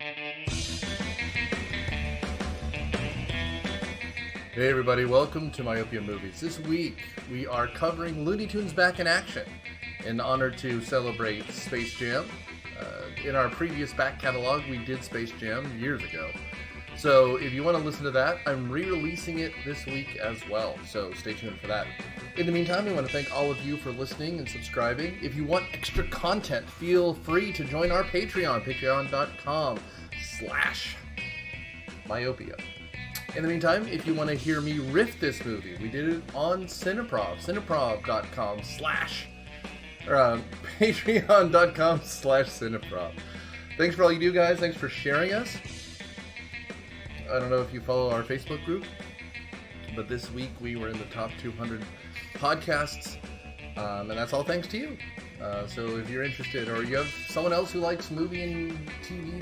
Hey everybody, welcome to Myopia Movies. This week we are covering Looney Tunes Back in Action in honor to celebrate Space Jam. In our previous back catalog we did Space Jam years ago. So if you want to listen to that, I'm re-releasing it this week as well, so stay tuned for that. In the meantime, we want to thank all of you for listening and subscribing. If you want extra content, feel free to join our Patreon, patreon.com/myopia. In the meantime, if you want to hear me riff this movie, we did it on Cineprov, patreon.com/Cineprov. Thanks for all you do, guys. Thanks for sharing us. I don't know if you follow our Facebook group, but this week we were in the top 200 podcasts, and that's all thanks to you. So if you're interested, or you have someone else who likes movie and TV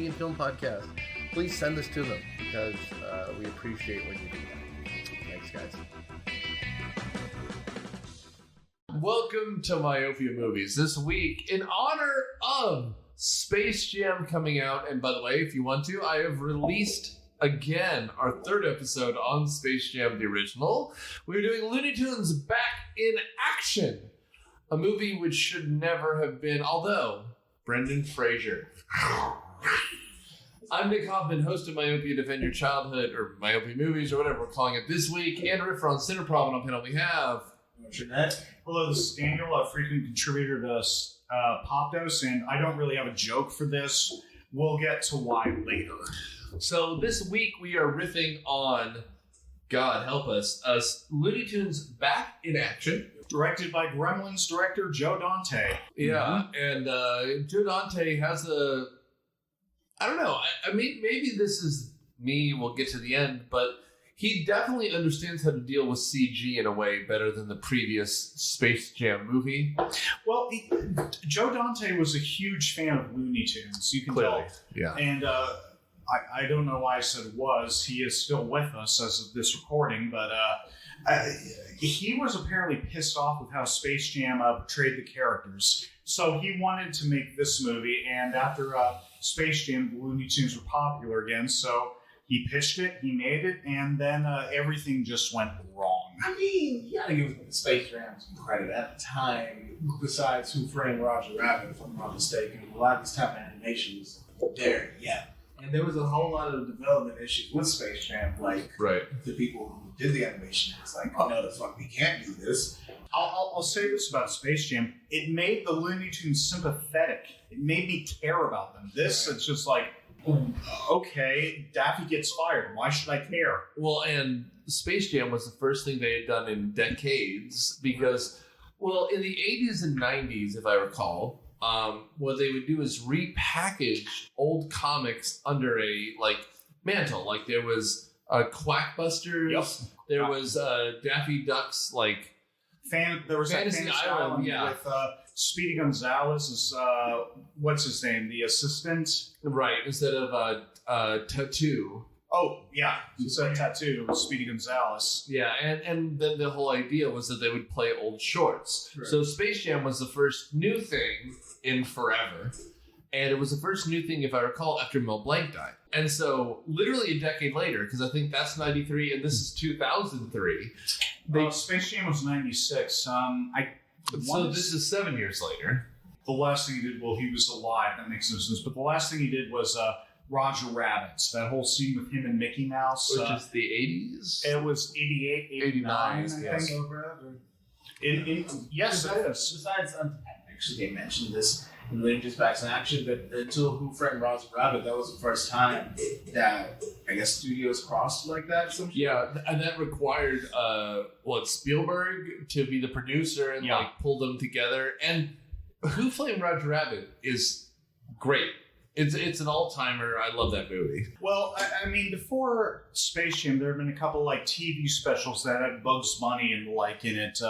and film podcasts, please send this to them, because we appreciate when you do that. Thanks, guys. Welcome to Myopia Movies. This week, in honor of Space Jam coming out, and by the way, if you want to, I have released again our third episode on Space Jam, the original. We're doing Looney Tunes Back in Action, a movie which should never have been, although Brendan Fraser. I'm Nick Hoffman, host of Myopia Defend Your Childhood, or Myopia Movies, or whatever we're calling it this week. And riff on Cineprov, and on panel we have... Jeanette. Hello, this is Daniel, a frequent contributor to Popdos, and I don't really have a joke for this. We'll get to why later. So this week we are riffing on, God help us, Looney Tunes Back in Action. Directed by Gremlins director Joe Dante. Yeah, and Joe Dante has a... I don't know. I mean, maybe this is me. We'll get to the end, but he definitely understands how to deal with CG in a way better than the previous Space Jam movie. Well, Joe Dante was a huge fan of Looney Tunes. You can Clearly, tell. Yeah. And I don't know why I said was. He is still with us as of this recording, but he was apparently pissed off with how Space Jam portrayed the characters. So he wanted to make this movie, and after Space Jam, the Looney Tunes were popular again, so he pitched it, he made it, and then everything just went wrong. I mean, you gotta give Space Jam some credit. At the time, besides Who Framed Roger Rabbit, if I'm not mistaken, a lot of this type of animation was there, yeah. And there was a whole lot of development issues with Space Jam, like the people who did the animation was like, oh no, the fuck, we can't do this. I'll say this about Space Jam. It made the Looney Tunes sympathetic. It made me care about them. This, it's just like, okay, Daffy gets fired. Why should I care? Well, and Space Jam was the first thing they had done in decades because, well, in the 80s and 90s, if I recall, what they would do is repackage old comics under a, mantle. Like, there was Quackbusters. There was Daffy Duck's, There was Fantasy Island, with Speedy Gonzales is what's his name, the assistant, right? Instead of Tattoo. Oh yeah, instead of Tattoo, Speedy Gonzales. Yeah, and then the whole idea was that they would play old shorts. Sure. So Space Jam was the first new thing in forever, and it was the first new thing, if I recall, after Mel Blanc died. And so, literally a decade later, because I think that's 93 and this is 2003. Space Jam was 96. So this is 7 years later. The last thing he did, well, he was alive. That makes no sense. But the last thing he did was Roger Rabbit. That whole scene with him and Mickey Mouse. Which is the 80s? It was 88, 89, I think. Yes, it is. Besides, actually, they mentioned this in Looney Tunes Back in Action, but until Who Framed Roger Rabbit, that was the first time that, I guess, studios crossed like that. Yeah, and that required Spielberg to be the producer and pull them together. And Who Framed Roger Rabbit is great. It's an all-timer. I love that movie. Well, I mean, before Space Jam, there have been a couple TV specials that had Bugs Bunny and in it.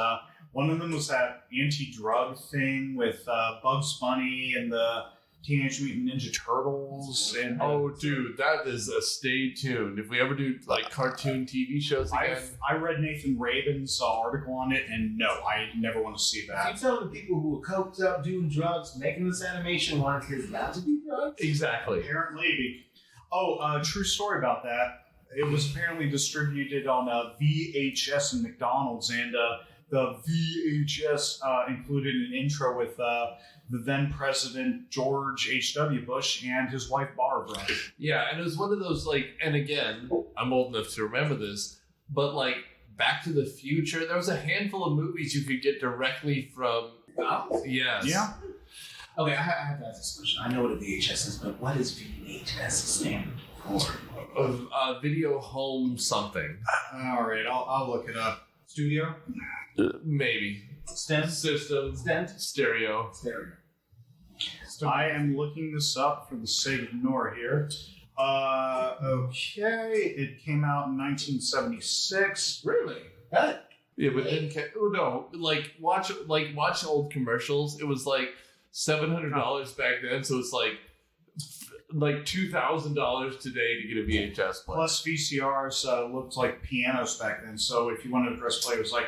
One of them was that anti-drug thing with Bugs Bunny and the Teenage Mutant Ninja Turtles. And Oh, dude, that is a stay tuned. If we ever do like cartoon TV shows again, I read Nathan Rabin's article on it, and no, I never want to see that. You tell the people who were coked up doing drugs, making this animation, wanted kids not to do drugs? exactly. Apparently, true story about that. It was apparently distributed on VHS in McDonald's, and the VHS included an intro with the then President George H.W. Bush and his wife Barbara. Yeah, and it was one of those like, and again, I'm old enough to remember this, but like Back to the Future, there was a handful of movies you could get directly from. Yes. Yeah. Okay, I have to ask this question. I know what a VHS is, but what is VHS stand for? Video home something. All right, I'll look it up. Studio? Maybe. Stent? System. Stent? Stereo. Stereo. I am looking this up for the sake of Nora here. Okay, it came out in 1976. Really? That? Yeah, but then watch old commercials. It was like $700 back then, so it's like $2,000 today to get a VHS player. Plus VCRs looked like pianos back then, so if you wanted to press play, it was like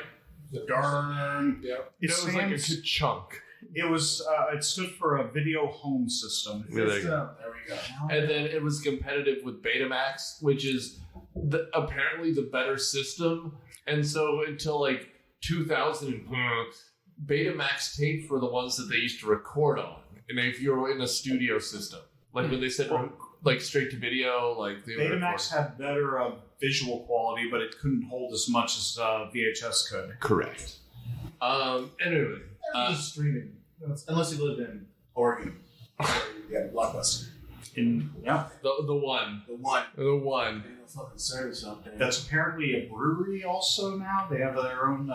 darn. Yep. It was like a chunk. It was. It stood for a video home system. Yeah, there you go. There we go. And then it was competitive with Betamax, which is apparently the better system. And so until like 2000, Betamax tapes were the ones that they used to record on. And if you were in a studio system, like when they said like straight to video, like they Betamax had better visual quality, but it couldn't hold as much as VHS could. Correct. Anyway, Just streaming. Unless you lived in Oregon. You got a Blockbuster. The one. Fucking service out there. That's apparently a brewery also now. They have their own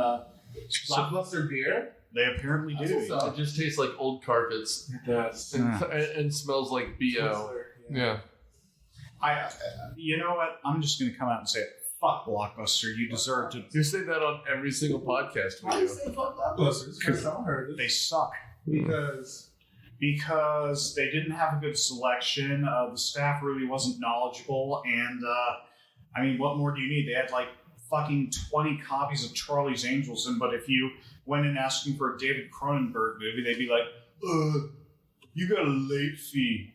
Blockbuster beer? They apparently do. It just tastes like old carpets. It does. And smells like BO. Yeah. You know what? I'm just going to come out and say, fuck Blockbuster. You deserve to. You say that on every single podcast Why do we you do. say fuck Blockbusters? Because I heard it. They suck. Because they didn't have a good selection. The staff really wasn't knowledgeable. And, what more do you need? They had like fucking 20 copies of Charlie's Angels. But if you went in asking for a David Cronenberg movie, they'd be like, you got a late fee.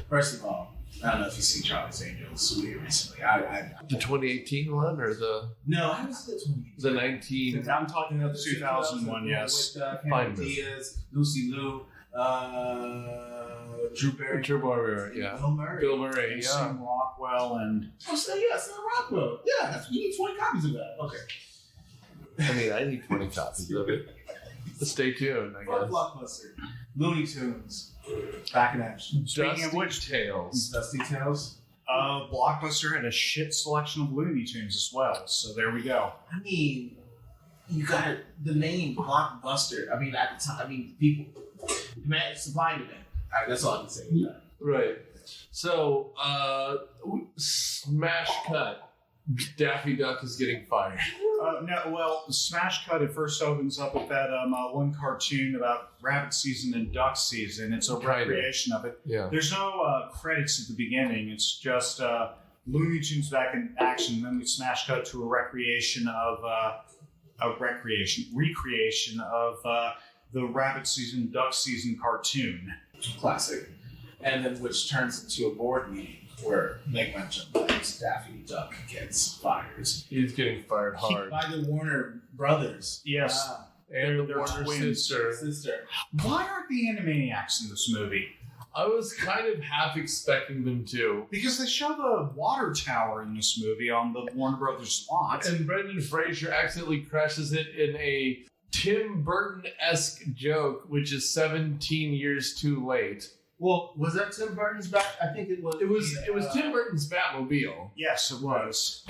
First of all, I don't know if you've seen Charlie's Angels recently. The 2018 one or No, I haven't seen the 19? I'm talking about the 2001, yes. With Cameron Diaz, Lucy Liu, Drew Barrymore, yeah. Bill Murray. Bill Murray, And yeah. Sam Rockwell and... Sam Rockwell. Yeah, you need 20 copies of that. Okay. I need 20 copies of it. Stay tuned, I Fuck guess. Blockbuster. Looney Tunes. Back in action. Speaking of which, Tales. Dusty Tales. Blockbuster had a shit selection of Looney Tunes as well, so there we go. You got the name Blockbuster. At the time, people, demand, supply and demand. That's all I can say with that. Right. So, smash cut. Daffy Duck is getting fired. Smash Cut, it first opens up with that one cartoon about rabbit season and duck season. It's a recreation of it. Yeah. There's no credits at the beginning. It's just Looney Tunes back in action. Then we smash cut to a recreation of the rabbit season, duck season cartoon. Classic. And then which turns into a board meeting where Meg mentioned that Daffy Duck gets fired. He's getting fired hard. By the Warner Brothers. Yes. And the They're Warner twins. sister. Why aren't the Animaniacs in this movie? I was kind of half expecting them to. Because they show the water tower in this movie on the Warner Brothers lot. And Brendan Fraser accidentally crashes it in a Tim Burton-esque joke, which is 17 years too late. Well, was that Tim Burton's back? I think it was. It was Tim Burton's Batmobile. Yes, it was.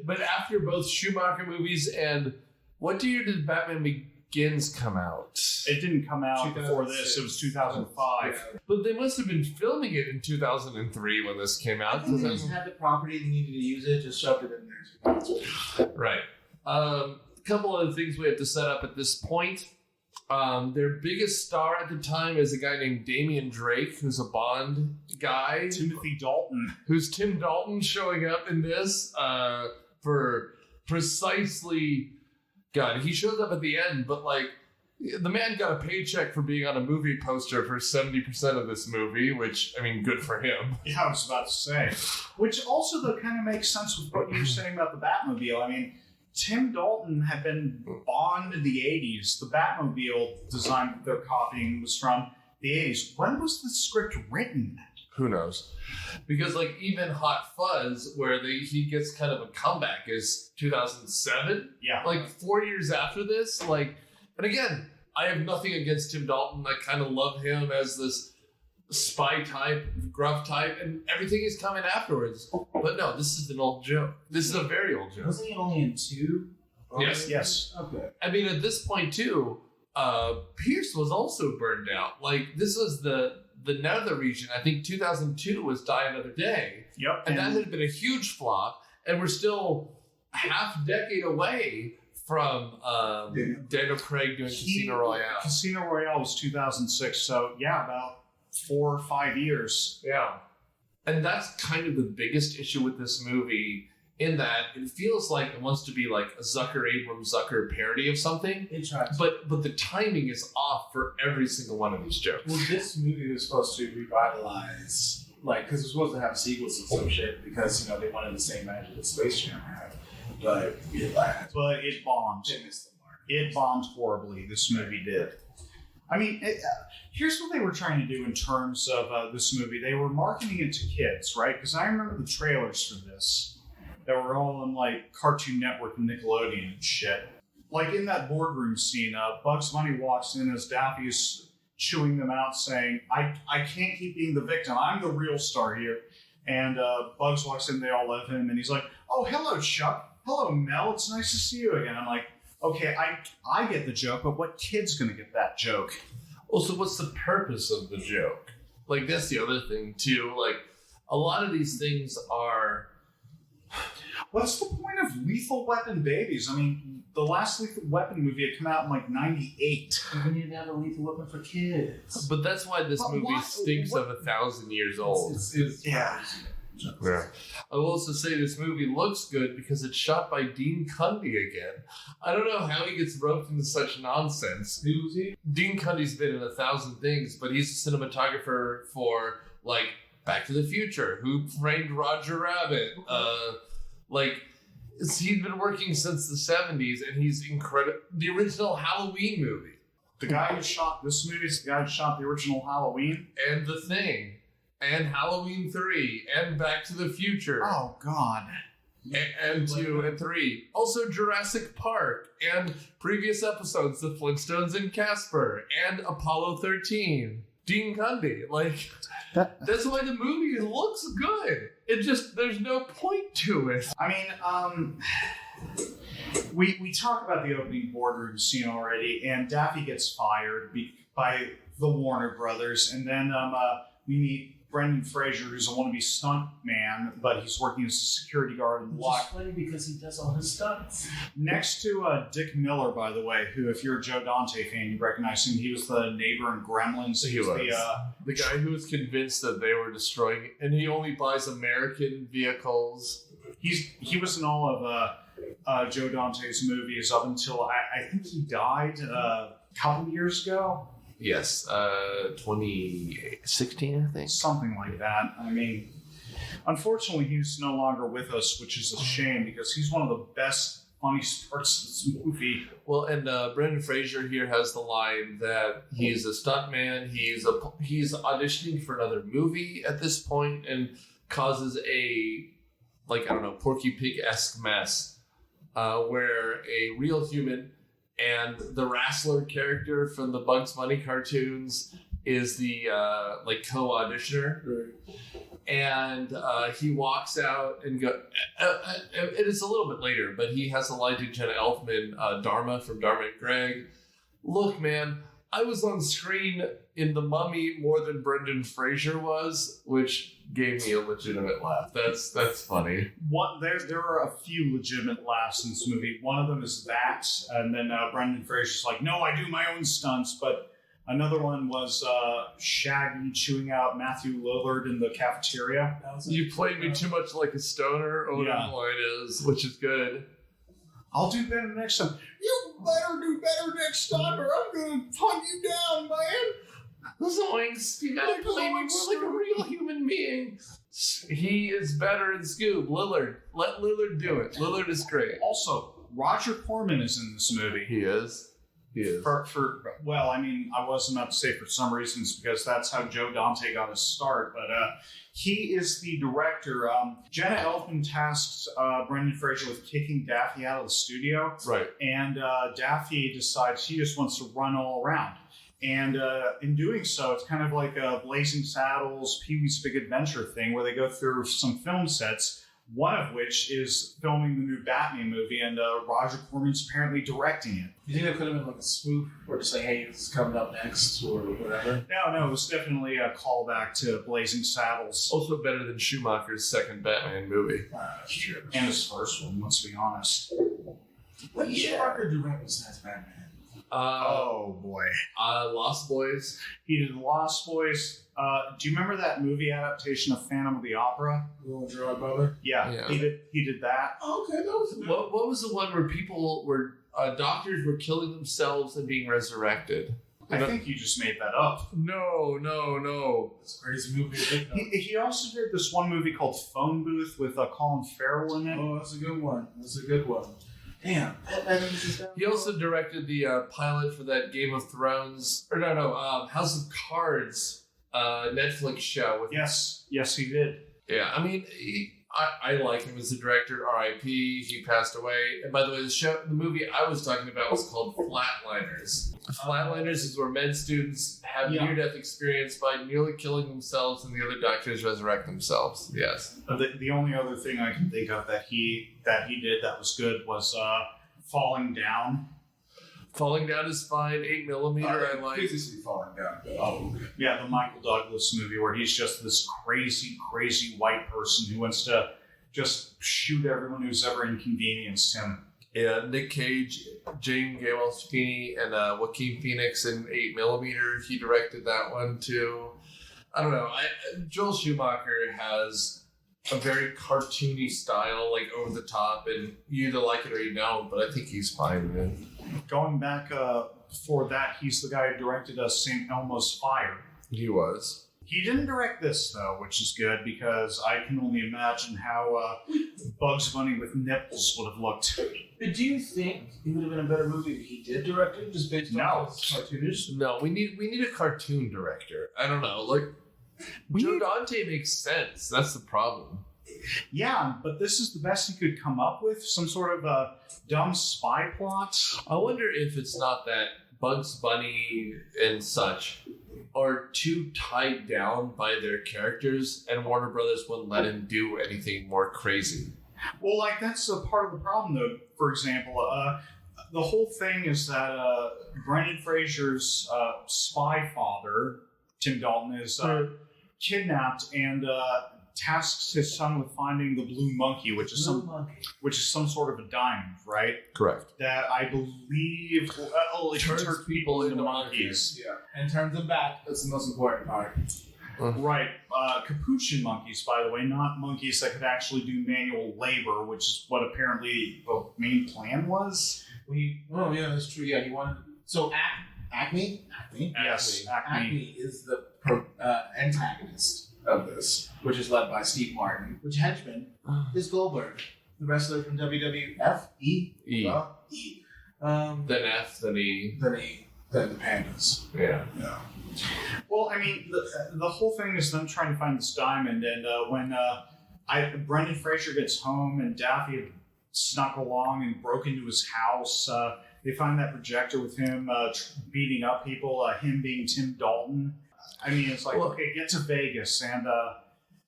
But after both Schumacher movies and what year did Batman Begins come out? It didn't come out before this. It was 2005. Yeah. But they must have been filming it in 2003 when this came I out. think they just had the property, they needed to use it, just shoved it in there. Right. Couple other things we have to set up at this point. Their biggest star at the time is a guy named Damian Drake, who's a Bond guy. Timothy Dalton. Who's Tim Dalton showing up in this for precisely... God, he shows up at the end, but like, the man got a paycheck for being on a movie poster for 70% of this movie, which, I mean, good for him. Yeah, I was about to say. Which also, though, kind of makes sense with what you were saying about the Batmobile. I mean, Tim Dalton had been Bond in the 80s. The Batmobile design that they're copying was from the 80s. When was the script written? Who knows? Because, like, even Hot Fuzz, where he gets kind of a comeback, is 2007. Yeah. Like, 4 years after this. Like, and again, I have nothing against Tim Dalton. I kind of love him as this spy type, gruff type, and everything is coming afterwards. But no, this is an old joke. This is a very old joke. Wasn't he only in 2? Yes. Okay. I mean, at this point, too, Pierce was also burned out. Like, this was the nether region. I think 2002 was Die Another Day. Yep. And that had been a huge flop. And we're still half a decade away from Daniel Craig doing Casino Royale. Casino Royale was 2006. So, yeah, about 4 or 5 years. Yeah. And that's kind of the biggest issue with this movie, in that it feels like it wants to be like a Zucker parody of something. It tries. But the timing is off for every single one of these jokes. Well, this movie was supposed to revitalize, like, because it was supposed to have sequels and some shit, because, you know, they wanted the same magic that Space Jam had. But it lacked. But it bombed. It missed the mark. It bombed horribly. This movie did. I mean, here's what they were trying to do in terms of this movie. They were marketing it to kids, right? Because I remember the trailers for this that were all on, like, Cartoon Network and Nickelodeon and shit. Like, in that boardroom scene, Bugs Bunny walks in as Daffy's chewing them out, saying, I can't keep being the victim. I'm the real star here. And Bugs walks in, they all love him, and he's like, oh, hello, Chuck. Hello, Mel. It's nice to see you again. I'm like, okay, I get the joke, but what kid's going to get that joke? Also, what's the purpose of the joke? Like, that's the other thing, too. Like, a lot of these things are... What's the point of Lethal Weapon babies? I mean, the last Lethal Weapon movie had come out in, like, 98. We need to have a lethal weapon for kids. But that's why this movie stinks of 1,000 years old. Yeah. Yeah. I will also say this movie looks good because it's shot by Dean Cundy again. I don't know how he gets roped into such nonsense. Who's he? Dean Cundy's been in 1,000 things, but he's a cinematographer for, like, Back to the Future, Who Framed Roger Rabbit. He's been working since the 70s, and he's incredible. The original Halloween movie. The guy who shot this movie is the guy who shot the original Halloween. And The Thing. And Halloween 3, and Back to the Future. Oh, God. And 2 and 3. Also Jurassic Park, and previous episodes, The Flintstones and Casper, and Apollo 13. Dean Cundy. Like, that's why the movie looks good. It just, there's no point to it. I mean, we talked about the opening boardroom scene already, and Daffy gets fired by the Warner Brothers, and then we meet Brendan Fraser, who's a wannabe stunt man, but he's working as a security guard in the Which is funny because he does all his stunts. Next to Dick Miller, by the way, who, if you're a Joe Dante fan, you recognize him. He was the neighbor in Gremlins. He was. The guy who was convinced that they were destroying, and he only buys American vehicles. He was in all of Joe Dante's movies up until I think he died a couple years ago. Yes, 2016, I think. Something like that. I mean, unfortunately, he's no longer with us, which is a shame because he's one of the best funny parts of this movie. Well, and Brendan Fraser here has the line that he's a stuntman. He's auditioning for another movie at this point and causes a, like, I don't know, Porky Pig-esque mess where a real human and the Wrestler character from the Bugs Bunny cartoons is the co-auditioner. And he walks out and it is a little bit later, but he has a line to Jenna Elfman, Dharma from Dharma and Greg. Look, man, I was on screen in The Mummy more than Brendan Fraser was, which gave me a legitimate laugh. That's funny. There are a few legitimate laughs in this movie. One of them is that, and then Brendan Fraser's like, "No, I do my own stunts." But another one was Shaggy chewing out Matthew Lillard in the cafeteria. You played me too much like a stoner. Oh, Yeah. the line is, which is good. I'll do better next time. You better do better next time, or I'm gonna hunt you down, man. Zoinks! You gotta play me more like a real human being. He is better in Scoob. Lillard. Let Lillard do it. Lillard is great. Also, Roger Corman is in this movie. He is. Well, I mean, I wasn't about to say for some reasons because that's how Joe Dante got his start, but he is the director. Jenna Elfman tasks Brendan Fraser with kicking Daffy out of the studio. Right. And Daffy decides he just wants to run all around. And in doing so, it's kind of like a Blazing Saddles, Pee-wee's Big Adventure thing where they go through some film sets, one of which is filming the new Batman movie, and Roger Corman's apparently directing it. You think it could have been like a spoof, or just like, hey, this is coming up next, or whatever? No, it was definitely a callback to Blazing Saddles. Also better than Schumacher's second Batman movie. That's true. And his first one, let's be honest. What did Schumacher direct besides Batman? Oh, boy. Lost Boys. He did Lost Boys. Do you remember that movie adaptation of Phantom of the Opera? Little Gerard Butler? Yeah. He did that. Oh, okay, that was What was the one where people were doctors were killing themselves and being resurrected? I think you just made that up. No. It's a crazy movie. He also did this one movie called Phone Booth with Colin Farrell in it. Oh, that's a good one. Damn. He also directed the pilot for that Game of Thrones, House of Cards Netflix show. With Yes, he did. Yeah, I mean, I like him as a director. R.I.P. He passed away. And by the way, the movie I was talking about was called Flatliners. Flatliners is where med students have near-death experience by nearly killing themselves, and the other doctors resurrect themselves. Yes. The only other thing I can think of that he did that was good was Falling Down. Falling Down is fine. 8mm I like. Physically Falling Down. Oh, okay. Yeah, the Michael Douglas movie where he's just this crazy, crazy white person who wants to just shoot everyone who's ever inconvenienced him. Yeah, Nick Cage, Jane Gandolfini, and Joaquin Phoenix in 8mm. He directed that one too. I don't know. Joel Schumacher has a very cartoony style, like over the top, and you either like it or you don't, but I think he's fine with it. Going back before that, he's the guy who directed St. Elmo's Fire. He was. He didn't direct this, though, which is good, because I can only imagine how Bugs Bunny with nipples would have looked. But do you think it would have been a better movie if he did direct it, just based on his cartoonish? No, we need a cartoon director. I don't know, like Joe Dante makes sense. That's the problem. Yeah, but this is the best he could come up with. Some sort of a dumb spy plot. I wonder if it's not that Bugs Bunny and such are too tied down by their characters, and Warner Brothers wouldn't let him do anything more crazy. Well, like, that's a part of the problem, though. For example, the whole thing is that Brendan Fraser's spy father, Tim Dalton, is kidnapped and tasks his son with finding the blue monkey, which is some sort of a diamond, right? Correct. That I believe turns people into monkeys. Yeah, and turns them back. That's the most important part. Right. Capuchin monkeys, by the way, not monkeys that could actually do manual labor, which is what apparently the main plan was. Oh, yeah, that's true. Yeah, he wanted. So Acme? Yes, Acme is the antagonist of this, which is led by Steve Martin. Which henchman is Goldberg, the wrestler from WWF? E. Then F, then E. Then the Pandas. Yeah. Well, I mean, the whole thing is them trying to find this diamond, and when Brendan Fraser gets home and Daffy had snuck along and broke into his house, they find that projector with him beating up people, him being Tim Dalton. I mean, it's like, okay, get to Vegas, and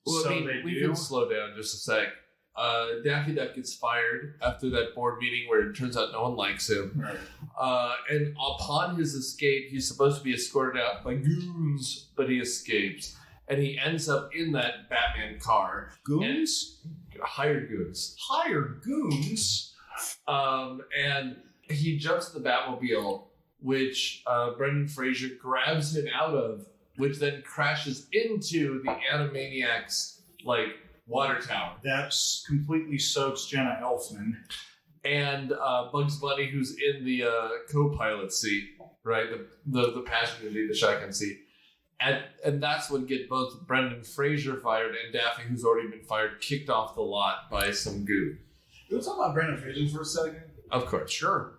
we can slow down just a sec. Daffy Duck gets fired after that board meeting where it turns out no one likes him. Right. And upon his escape, he's supposed to be escorted out by goons, but he escapes. And he ends up in that Batman car. Goons? Hired goons. Hired goons? And he jumps in the Batmobile, which Brendan Fraser grabs him out of, which then crashes into the Animaniacs, water tower. That's completely soaks Jenna Elfman. And Bugs Bunny, who's in the co-pilot seat, right? The passenger seat, the shotgun seat. And that's what get both Brendan Fraser fired and Daffy, who's already been fired, kicked off the lot by some goo. Can we talk about Brendan Fraser for a second? Of course. Sure.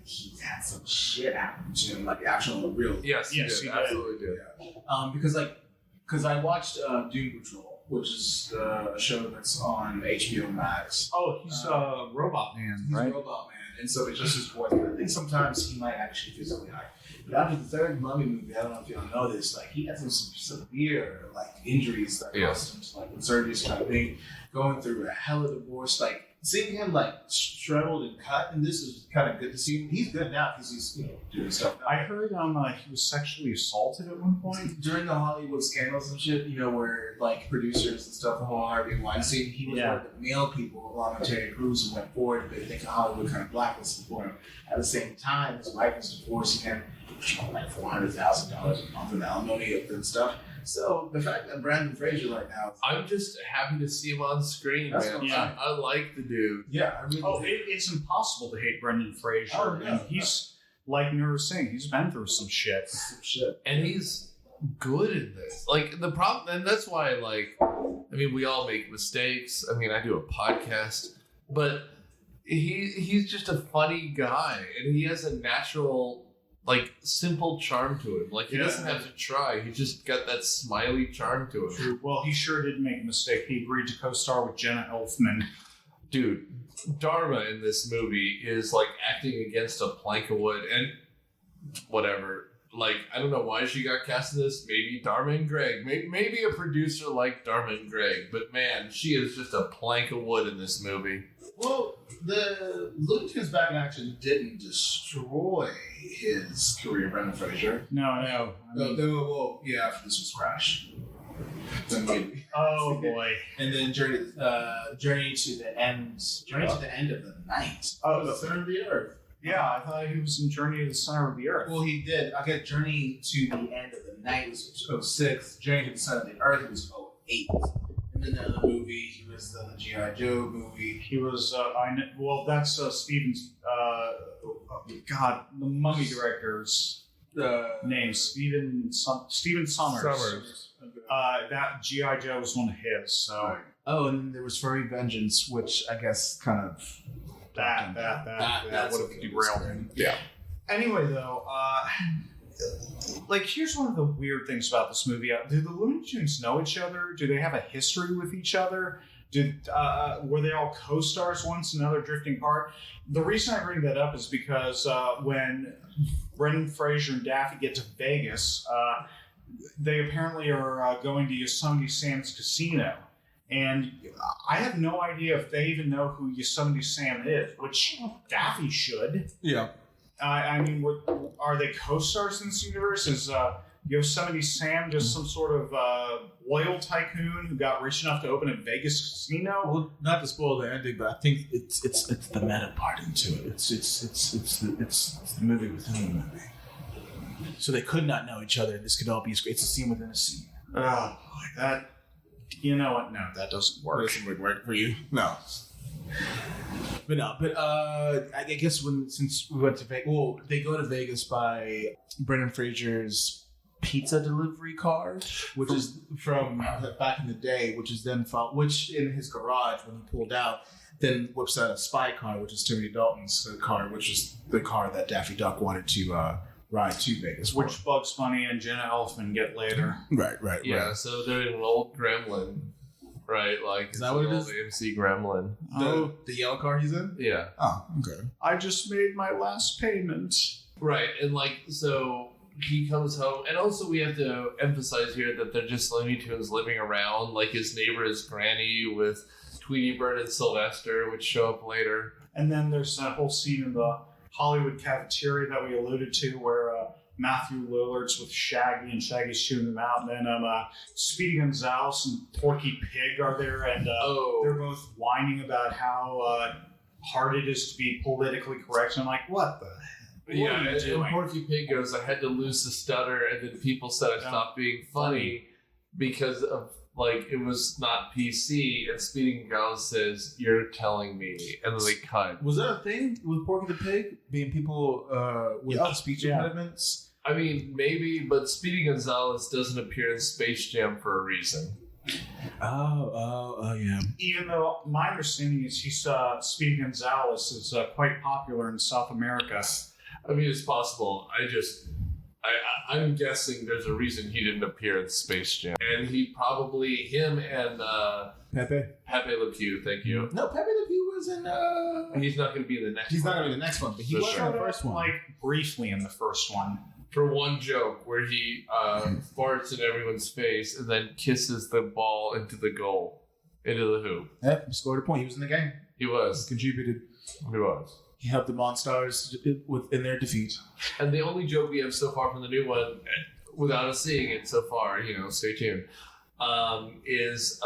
He's had some shit happen to him, actual real. Yes, he Yes, did. he did. Absolutely did. Yeah. Because I watched Doom Patrol, which is a show that's on HBO Max. Oh, he's Robot Man, He's right? Robot Man, and so it's just his voice. But I think sometimes he might actually physically hide. But after the third Mummy movie, I don't know if y'all know this, he had some severe injuries that caused him to with surgeries kind of thing, going through a hell of a divorce. Seeing him shriveled and cut, and this is kind of good to see him. He's good now because he's doing stuff now. I heard he was sexually assaulted at one point. During the Hollywood scandals and shit, where producers and stuff, the whole Harvey Weinstein, he was one of the male people along with Terry Crews who went forward, but I think Hollywood kind of blacklisted for him. At the same time, his wife was divorcing him, $400,000 a month in alimony and stuff. So the fact that Brendan Fraser right now, I'm just happy to see him on screen, That's man. what I'm saying. I like the dude. yeah, I really It's impossible to hate Brendan Fraser. Oh, no, And he's like Nur Singh. He's been through some shit. shit. And he's good in this. The problem, and that's why, we all make mistakes. I do a podcast, but he's just a funny guy, and he has a natural, simple charm to him. He doesn't have to try. He just got that smiley charm to him. True. Well, he sure did make a mistake. He agreed to co-star with Jenna Elfman. Dude, Dharma in this movie is acting against a plank of wood, and whatever. I don't know why she got cast in this. Maybe Dharma and Greg. Maybe a producer like Dharma and Greg. But man, she is just a plank of wood in this movie. Well, the Looney Tunes Back in Action didn't destroy his career, Brendan Fraser. No. After this was Crash. Then maybe. Oh boy. And then Journey to the End of the Night. Oh, The Center of the Earth. Yeah, I thought he was in Journey to the Center of the Earth. Well, he did. I guess Journey to the End of the Night was 06. Journey to the Center of the Earth was 08. And then the other movie, he was the G.I. Joe movie. He was. That's Steven's. The Mummy director's name, Steven Summers. That G.I. Joe was one of his. So. Oh, and then there was Furry Vengeance, which I guess kind of That would have derailed him. Yeah. Anyway, though, here's one of the weird things about this movie. Do the Looney Tunes know each other? Do they have a history with each other? Were they all co-stars once, and now they're drifting apart? The reason I bring that up is because when Brendan Fraser and Daffy get to Vegas, they apparently are going to Yosemite Sam's casino. And I have no idea if they even know who Yosemite Sam is, which Daffy should. Yeah. Are they co-stars in this universe? Is Yosemite Sam just some sort of oil tycoon who got rich enough to open a Vegas casino? Well, not to spoil the ending, but I think it's the meta part into it. It's the movie within the movie. So they could not know each other. This could all be it's a scene within a scene. Oh, that. You know what? No, that doesn't work. Doesn't work for you? No. But I guess since we went to Vegas, well, they go to Vegas by Brendan Fraser's pizza delivery car, which is from back in the day, which is then found, which in his garage when he pulled out, then whips out a spy car, which is Timothy Dalton's car, which is the car that Daffy Duck wanted to ride to Vegas, Which Bugs Bunny and Jenna Elfman get later. Right. Yeah, so they're in an old gremlin, right? Is that what it is? AMC gremlin. The yellow car he's in? Yeah. Oh, okay. I just made my last payment. Right, and so he comes home, and also we have to emphasize here that they're just Looney Tunes living around. Like his neighbor is Granny with Tweety Bird and Sylvester, which show up later. And then there's that whole scene in the Hollywood cafeteria that we alluded to where Matthew Lillard's with Shaggy and Shaggy's shooting them out. And then Speedy Gonzales and Porky Pig are there, and they're both whining about how hard it is to be politically correct. And I'm like, what the hell? What are you doing? And Porky Pig goes, I had to lose the stutter, and then people said I stopped being funny because of, like, it was not PC. And Speedy Gonzales says, you're telling me. And then they cut. Was that a thing with Porky the Pig? Being people with speech impediments? I mean, maybe, but Speedy Gonzales doesn't appear in Space Jam for a reason. Oh, yeah. Even though my understanding is Speedy Gonzales is quite popular in South America. I mean, it's possible. I'm guessing there's a reason he didn't appear in Space Jam. And him and Pepe Le Pew, thank you. No, Pepe Le Pew was in... He's not going to be in the next one. He's not going to be the next one, but he was in the first one. Like, briefly in the first one. For one joke where he farts in everyone's face and then kisses the ball into the goal, into the hoop. Yep, he scored a point. He was in the game. He was. Contributed. He was. He helped the Monstars in their defeat. And the only joke we have so far from the new one, without us seeing it so far, stay tuned, is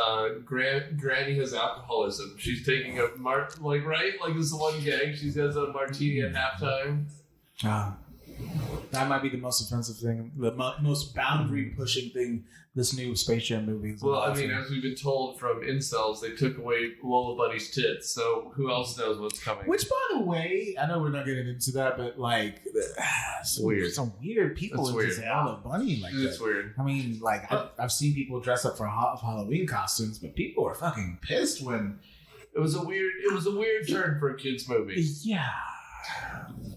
Granny has alcoholism. She's taking a this is the one gag. She has a martini at halftime. That might be the most offensive thing, the most boundary-pushing thing this new Space Jam movie is. Well, I mean, as we've been told from incels, they took away Lola Bunny's tits, so who else knows what's coming? Which, by the way, I know we're not getting into that, but, like, weird. Some weird people into Lola Bunny like that. It's weird. I mean, like, I've seen people dress up for Halloween costumes, but people are fucking pissed when... It was a weird turn for a kid's movie. Yeah.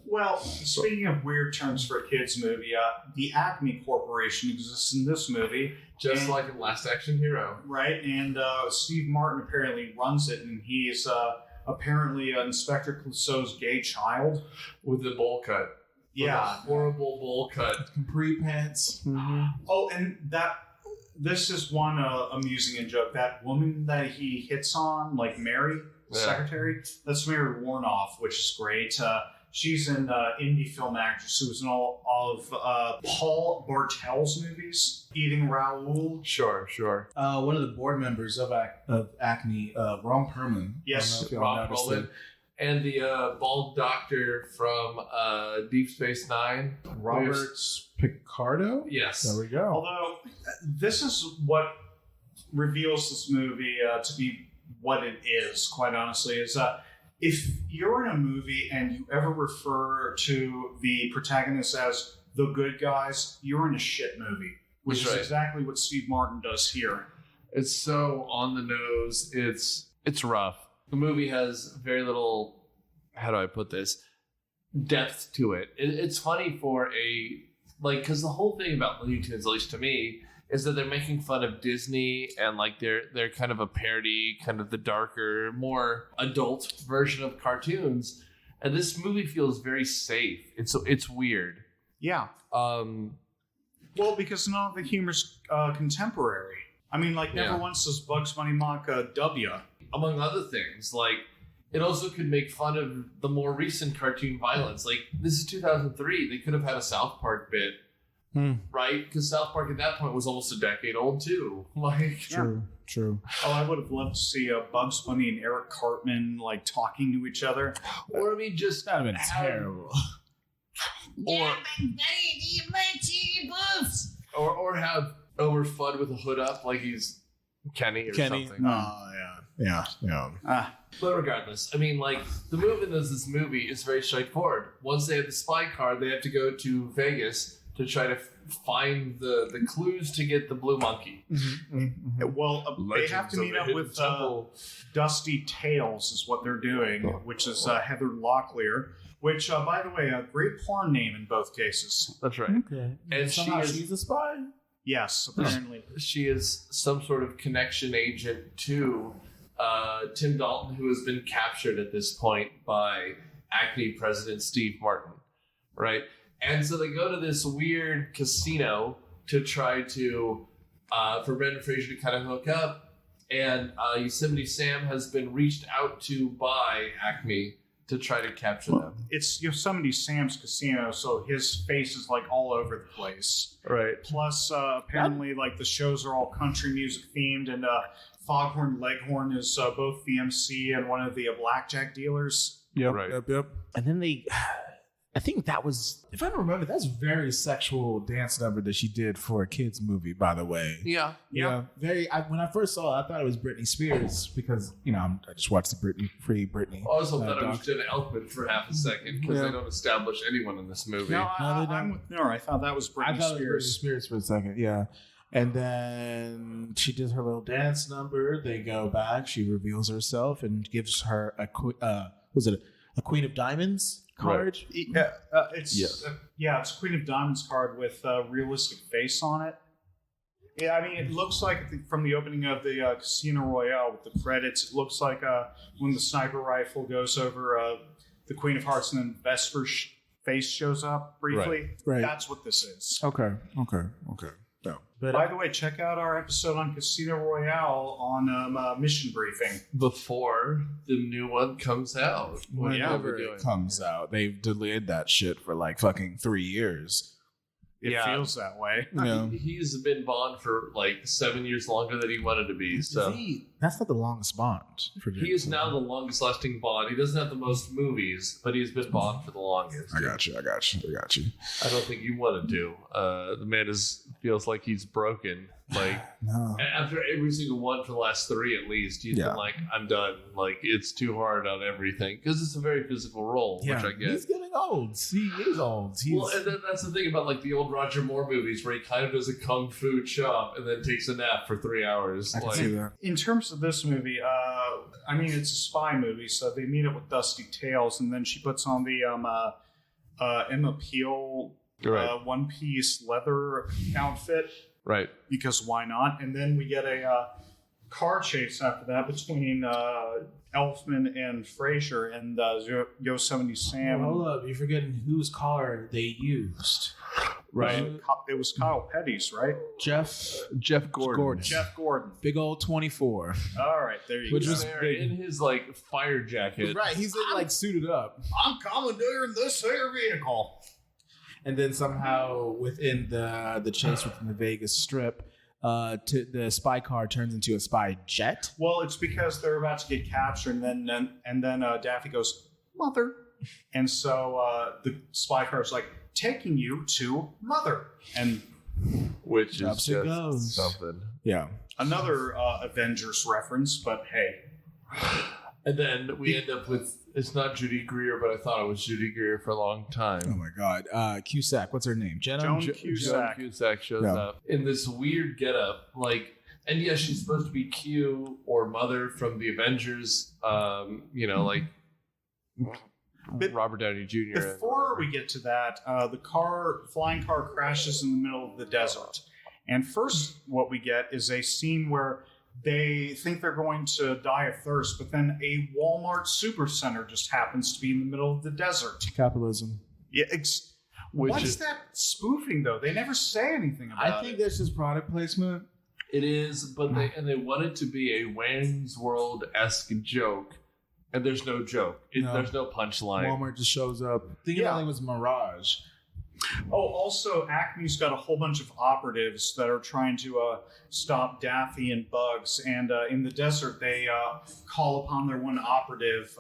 Well, speaking of weird turns for a kids' movie, the Acme Corporation exists in this movie. Just like in Last Action Hero. Right, and Steve Martin apparently runs it, and he's apparently Inspector Clouseau's gay child. With the bowl cut. Yeah. Horrible bowl cut. Capri pants. Mm-hmm. Oh, and this is one amusing joke. That woman that he hits on, like Mary, the secretary, that's Mary Warnoff, which is great. She's an indie film actress who was in all of Paul Bartel's movies, Eating Raoul. Sure. One of the board members of Acme, Ron Perlman. Yes, Ron Perlman. And the bald doctor from Deep Space Nine. Robert Picardo? Yes. There we go. Although, this is what reveals this movie to be what it is, quite honestly, is if you're in a movie and you ever refer to the protagonist as the good guys, you're in a shit movie, which is exactly what Steve Martin does here. It's so on the nose. It's rough. The movie has very little, how do I put this, depth to it. It's funny because the whole thing about Looney Tunes, at least to me, is that they're making fun of Disney and like they're kind of a parody, kind of the darker, more adult version of cartoons. And this movie feels very safe. It's weird. Yeah. Well, because none of the humor's contemporary. I mean, like never once does Bugs Bunny mock a W. Among other things, like it also could make fun of the more recent cartoon violence. Like this is 2003. They could have had a South Park bit. Right? Because South Park at that point was almost a decade old too. Like True. Oh, I would have loved to see Bugs Bunny and Eric Cartman like talking to each other. Or I mean, just that would have been terrible. Or have Elmer Fudd with a hood up like he's Kenny or something. Oh yeah. But regardless, I mean, like the movement of this movie is very straightforward. Once they have the spy card, they have to go to Vegas to try to find the clues to get the blue monkey. Mm-hmm. Well, they have to meet up with Dusty Tails is what they're doing, which is Heather Locklear, which, by the way, a great porn name in both cases. That's right. Okay. And she's a spy? Yes, apparently. She is some sort of connection agent to Tim Dalton, who has been captured at this point by Acme president Steve Martin, right? And so they go to this weird casino to try to, for Brendan Fraser to kind of hook up. And Yosemite Sam has been reached out to by Acme to try to capture them. It's Yosemite Sam's casino, so his face is like all over the place. Right. Plus, apparently, like the shows are all country music themed, and Foghorn Leghorn is both the MC and one of the blackjack dealers. Yep, Right. yep. And then I think that was, if I remember, that's a very sexual dance number that she did for a kids movie, by the way. Yeah. Yeah, when I first saw it, I thought it was Britney Spears because I just watched the Britney. I also thought it was doc. Jenna Elfman for half a second because they don't establish anyone in this movie. No, No, they don't. I'm with Nora. I thought that was Britney I thought Spears. it was Britney Spears for a second, yeah. And then she did her little dance number. They go back. She reveals herself and gives her a Queen of Diamonds card. Yeah, it's Queen of Diamonds card with a realistic face on it. Yeah, I mean, it looks like from the opening of the Casino Royale with the credits, it looks like when the sniper rifle goes over the Queen of Hearts and then Vesper's face shows up briefly. Right. That's what this is. Okay. No. But By the way, check out our episode on Casino Royale on Mission Briefing. Before the new one comes out. whenever it comes out, they've delayed that shit for like fucking 3 years. It Yeah. feels that way. Yeah. He's been Bond for like 7 years longer than he wanted to be. So That's not the longest Bond. he is now the longest lasting Bond. He doesn't have the most movies, but he's been Bond for the longest. I got you. I don't think you want to do. The man feels like he's broken. Like No. after every single one for the last 3 at least, he's been like, I'm done. Like it's too hard on everything because it's a very physical role, which I get. He's getting old. He is old. Well, and then that's the thing about like the old Roger Moore movies where he kind of does a kung fu chop and then takes a nap for 3 hours. I can Like, see that. In terms of this movie, I mean, it's a spy movie, so they meet up with Dusty Tales, and then she puts on the Emma Peel Right. one-piece leather outfit, right. because why not? And then we get a car chase after that between Elfman and Frasier and Yosemite Sam. Hold up, you're forgetting whose car they used. Right. It was Kyle Petty's, right? Jeff Gordon. Jeff Gordon. Big old 24. All right, there you Which go. was There big. in his like fire jacket. Right, he's like suited up. I'm commandeering this here vehicle. And then somehow within the chase within the Vegas Strip, the spy car turns into a spy jet. Well, it's because they're about to get captured, and then Daffy goes, "Mother," and so the spy car is like, "Taking you to Mother," and Which Up is it just goes. something. Yeah. another Avengers reference. But hey, And then we end up with, it's not Judy Greer, but I thought it was Judy Greer for a long time. Oh my God. Cusack. What's her name? Jenna? Joan Joan Cusack. Cusack shows Yeah. up in this weird getup, like, and yeah, she's supposed to be Q or Mother from the Avengers. Like But Robert Downey Jr. Before we get to that, the flying car crashes in the middle of the desert. And first, what we get is a scene where they think they're going to die of thirst, but then a Walmart supercenter just happens to be in the middle of the desert. Capitalism. Yeah, Which what's is- that spoofing, though? They never say anything about I think it. that's just product placement. It is, but they want it to be a Wayne's World-esque joke, and there's no joke. No. There's no punchline. Walmart just shows up. Thinking Yeah. it was Mirage. Oh, also, Acme's got a whole bunch of operatives that are trying to stop Daffy and Bugs. And in the desert, they call upon their one operative,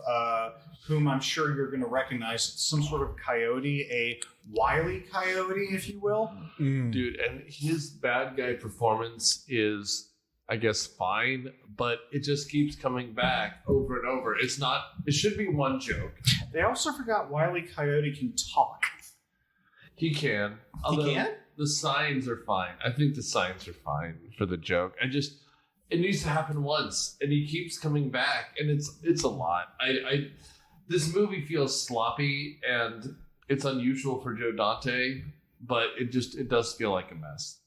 whom I'm sure you're going to recognize. It's some sort of coyote, a wily coyote, if you will. Dude, and his bad guy performance is, I guess, fine, but it just keeps coming back over and over. It should be one joke. They also forgot Wile E. Coyote can talk. He can. Although the signs are fine. I think the signs are fine for the joke. It needs to happen once, and he keeps coming back, and it's a lot. This movie feels sloppy, and it's unusual for Joe Dante, but it does feel like a mess.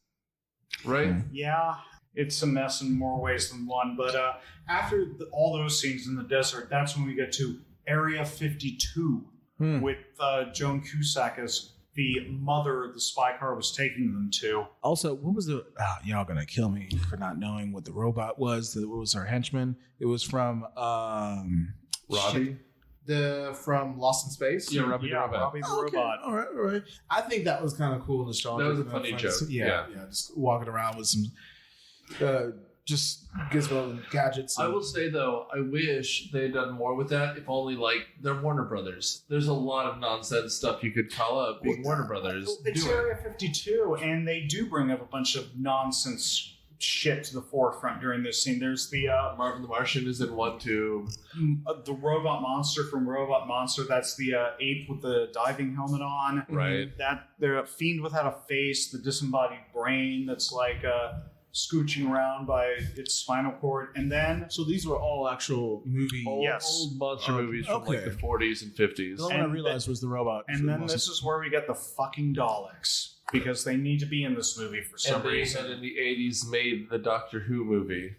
Right? Yeah, it's a mess in more ways than one. But after all those scenes in the desert, that's when we get to Area 52 with Joan Cusack as the mother the spy car was taking them to. Also, what was the? Y'all gonna kill me for not knowing what the robot was. What was her henchman? It was from Robbie? From Lost in Space. Yeah, Robbie the Robot. Robbie the Robot. All right. I think that was kind of cool and nostalgic. That was a funny joke. Yeah, just walking around with some just gizmo and gadgets. I will say though, I wish they had done more with that. If only like they're Warner Brothers. There's a lot of nonsense stuff you could call up being Warner Brothers. It's Area 52, and they do bring up a bunch of nonsense shit to the forefront during this scene. There's the Marvin the Martian is in one tube. The robot monster from Robot Monster. That's the ape with the diving helmet on. Right. That the fiend without a face. The disembodied brain that's like scooching around by its spinal cord. And then So these were all actual movie. Old monster movies from like the 40s and 50s. The one I realized was the robot. And then this is where we get the fucking Daleks, because they need to be in this movie for some and they reason. had in the 80s made the Doctor Who movie.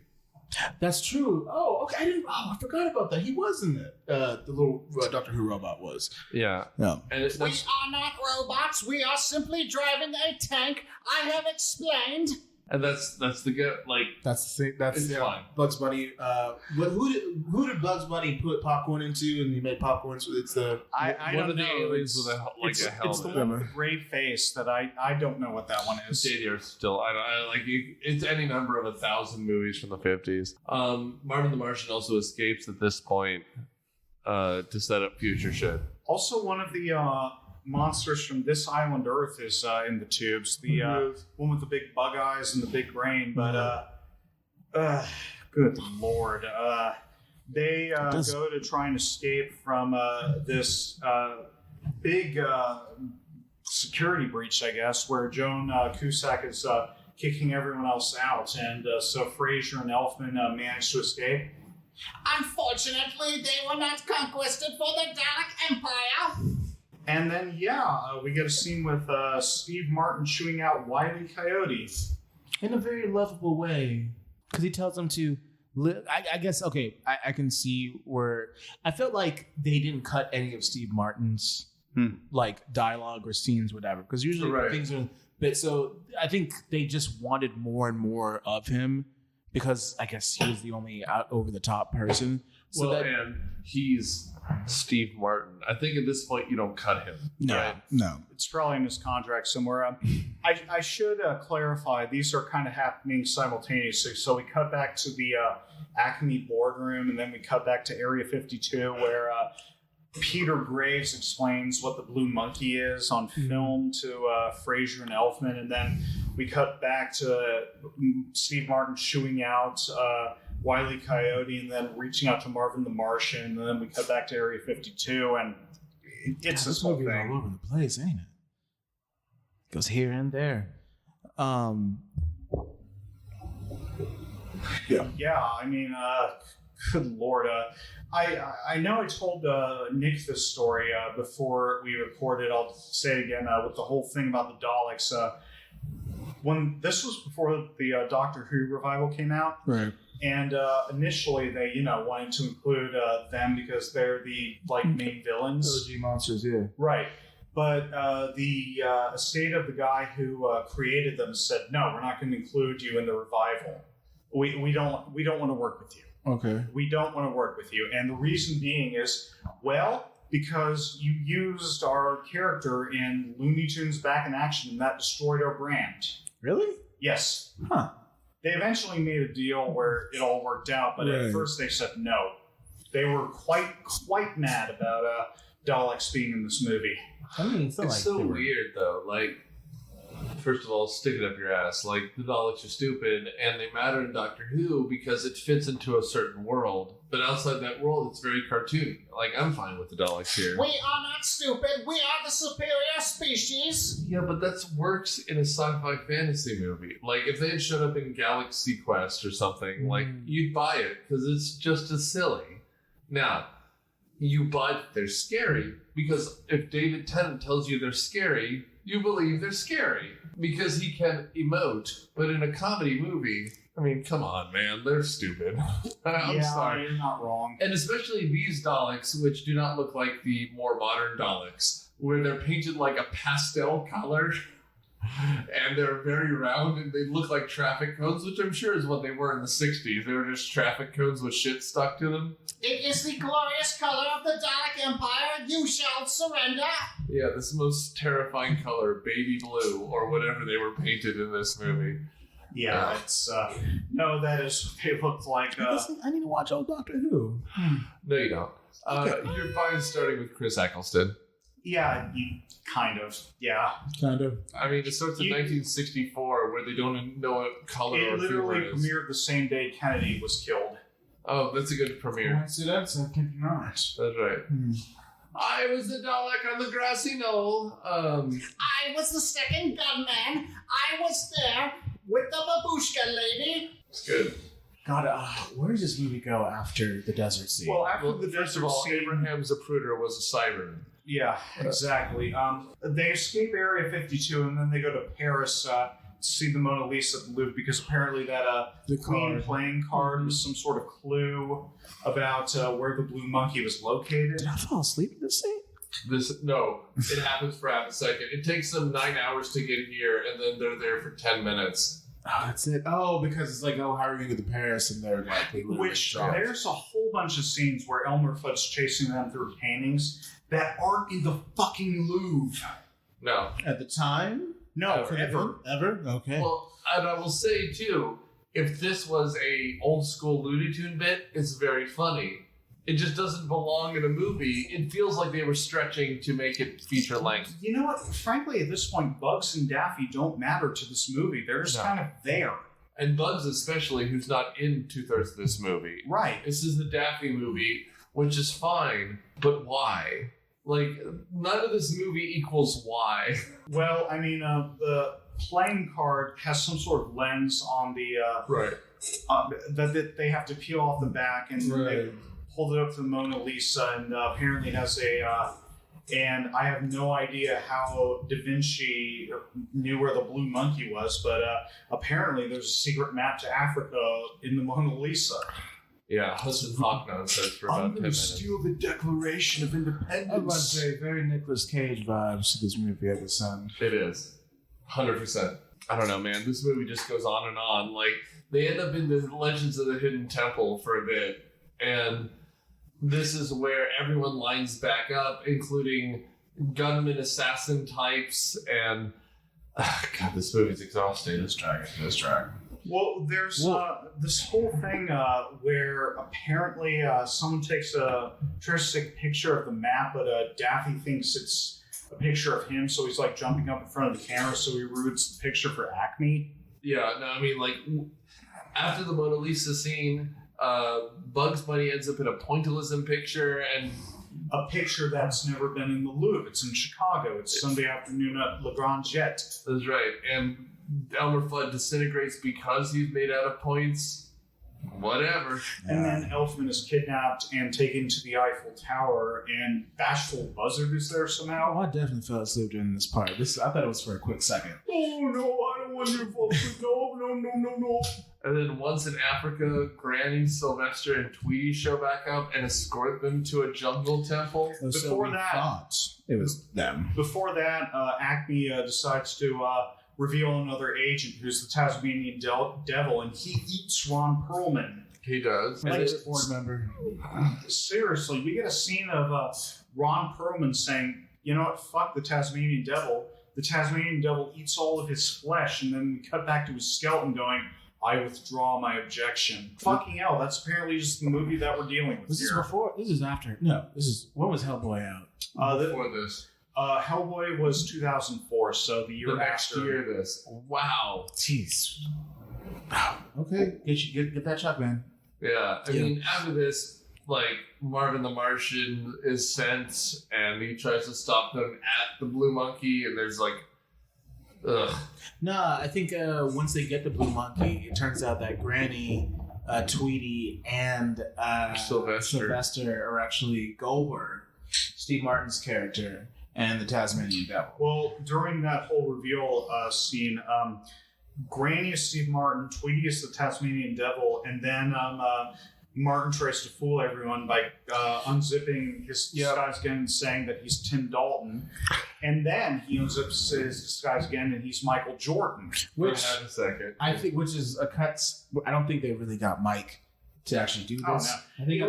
That's true. Oh, okay. I forgot about that. He was in it. The little Doctor Who robot was. Yeah. Yeah. And We are not robots. We are simply driving a tank. I have explained. And that's the good, like, That's the thing. That's it's fine. Bugs Bunny. Who did Bugs Bunny put popcorn into, and he made popcorn? So it's the I one don't of the know. aliens with a It's the helmet. one with the gray face that I don't know what that one is. JDR still, I like you. It's any number of 1,000 movies from the 50s. Marvin the Martian also escapes at this point to set up future shit. Also, one of the monsters from This Island Earth is in the tubes. The one with the big bug eyes and the big brain. But good lord, they go to try and escape from this big security breach, I guess, where Joan Cusack is kicking everyone else out, and so Frasier and Elfman manage to escape. Unfortunately, they were not conquested for the Dalek Empire. And then, we get a scene with Steve Martin chewing out Wile E. Coyote. in a very lovable way, because he tells them to live. I guess okay. I can see where I felt like they didn't cut any of Steve Martin's like dialogue or scenes, whatever, because usually things are. But so I think they just wanted more and more of him because I guess he was the only over the top person. So and he's Steve Martin. I think at this point you don't cut him. No, right? no. It's probably in his contract somewhere. I should clarify, these are kind of happening simultaneously. So we cut back to the Acme boardroom, and then we cut back to Area 52, where Peter Graves explains what the blue monkey is on film to Frasier and Elfman, and then we cut back to Steve Martin chewing out Wile E. Coyote, and then reaching out to Marvin the Martian, and then we cut back to Area 52, and it's this whole movie thing. all over the place, ain't it? Goes here and there. Yeah, I mean, good lord. I know I told Nick this story before we recorded. I'll say it again with the whole thing about the Daleks. When this was before the Doctor Who revival came out, Right. and initially they wanted to include them because they're the main villains. OG monsters, yeah. Right. But the estate of the guy who created them said, no, we're not going to include you in the revival. We don't want to work with you. Okay. We don't want to work with you. And the reason being is, well, because you used our character in Looney Tunes Back in Action, and that destroyed our brand. Really? Yes. Huh. They eventually made a deal where it all worked out, but at first they said no. They were quite mad about Daleks being in this movie. I mean, it's so weird though. Like, first of all, stick it up your ass. Like, the Daleks are stupid, and they matter in Doctor Who because it fits into a certain world. But outside that world, it's very cartoony. Like, I'm fine with the Daleks here. We are not stupid. We are the superior species. Yeah, but that works in a sci-fi fantasy movie. Like, if they had showed up in Galaxy Quest or something, like, you'd buy it because it's just as silly. Now, you buy that they're scary because if David Tennant tells you they're scary, you believe they're scary because he can emote. But in a comedy movie, I mean, come on, man, they're stupid. I'm sorry. You're not wrong. And especially these Daleks, which do not look like the more modern Daleks. where they're painted like a pastel color. And they're very round and they look like traffic cones, which I'm sure is what they were in the 60s. They were just traffic cones with shit stuck to them. It is the glorious color of the Dalek Empire. You shall surrender. Yeah, this most terrifying color, baby blue, or whatever they were painted in this movie. Yeah, it's no, that is what they looked like. I need to watch old Doctor Who. No, you don't. You're fine starting with Chris Eccleston. Yeah, kind of. Yeah. Kind of. I mean, it starts in 1964, where they don't know what color It or literally humor is. premiered the same day Kennedy was killed. Oh, that's a good premiere. Coincidence? I can't be right. That's right. I was the Dalek on the grassy knoll. I was the second gunman. I was there with the babushka lady. It's good. God, where does this movie go after the desert scene? Well, after the First of desert all, scene, Abraham Zapruder was a Cyberman. yeah, exactly. They escape Area 52 and then they go to Paris to see the Mona Lisa at the Louvre because apparently that The Queen card. playing card was some sort of clue about where the Blue Monkey was located. Did I fall asleep in this scene? It happens for half a second. It takes them 9 hours to get here, and then they're there for 10 minutes. Oh, that's it. Oh, because it's like, how are we going to get to Paris? And they're like, they literally Which dropped. there's a whole bunch of scenes where Elmer Fudd's chasing them through paintings that aren't in the fucking Louvre. No. At the time? No, For the ever. book? Ever? Okay. Well, and I will say, too, if this was a old school Looney Tune bit, it's very funny. It just doesn't belong in a movie. It feels like they were stretching to make it feature length. You know what? Frankly, at this point, Bugs and Daffy don't matter to this movie. They're just kind of there. And Bugs especially, who's not in 2/3 of this movie. Right. This is the Daffy movie, which is fine, but why? Like, none of this movie equals why. Well, I mean, the playing card has some sort of lens on the Right. that they have to peel off the back, and then they hold it up to the Mona Lisa, and apparently it has a. And I have no idea how Da Vinci knew where the Blue Monkey was, but apparently there's a secret map to Africa in the Mona Lisa. Yeah, Hudson Hawk nonsense for about 10 minutes. the Declaration of Independence. I was about to say, very Nicolas Cage vibes to this movie at the end. It is. 100%. I don't know, man. This movie just goes on and on. Like, they end up in the Legends of the Hidden Temple for a bit, and this is where everyone lines back up, including gunman assassin types, and God, this movie's exhausting. This dragon. Well, there's this whole thing where apparently someone tries to take a picture of the map, but Daffy thinks it's a picture of him, so he's like jumping up in front of the camera, so he ruins the picture for Acme. Yeah, no, I mean, like, after the Mona Lisa scene, Bugs Bunny ends up in a pointillism picture, and a picture that's never been in the Louvre. It's in Chicago. It's Sunday afternoon at Le Grand Jet. That's right. And Elmer Fudd disintegrates because he's made out of points. Whatever. And then Elfman is kidnapped and taken to the Eiffel Tower, and Bashful Buzzard is there somehow. Oh, I definitely fell asleep during this part. I thought it was for a quick second. Oh no, I don't want you to fall asleep. No. And then once in Africa, Granny, Sylvester, and Tweety show back up and escort them to a jungle temple. Before that, thought it was them. Before that, Acme decides to reveal another agent who's the Tasmanian Devil, and he eats Ron Perlman. He does. Like, board member. Seriously, we get a scene of Ron Perlman saying, "You know what? Fuck the Tasmanian Devil." The Tasmanian Devil eats all of his flesh, and then we cut back to his skeleton going, "I withdraw my objection." Fucking hell, that's apparently just the movie that we're dealing with Was this here. before? This is after. No, this is. When was Hellboy out? Before this. Hellboy was 2004, so the year The next after. year, this. Wow. Jeez. Okay, get that shot, man. Yeah. I mean, after this, like, Marvin the Martian is sent, and he tries to stop them at the Blue Monkey, and there's like, ugh. Nah, I think once they get the Blue Monkey, it turns out that Granny, Tweety, and Sylvester are actually Goldberg, Steve Martin's character, and the Tasmanian Devil. Well, during that whole reveal scene, Granny is Steve Martin, Tweety is the Tasmanian Devil, and then Martin tries to fool everyone by unzipping his disguise again and saying that he's Tim Dalton. And then he unzips his disguise again and he's Michael Jordan. Which, Have a second. I think, which is a cut. I don't think they really got Mike to actually do this. Oh, no. I think It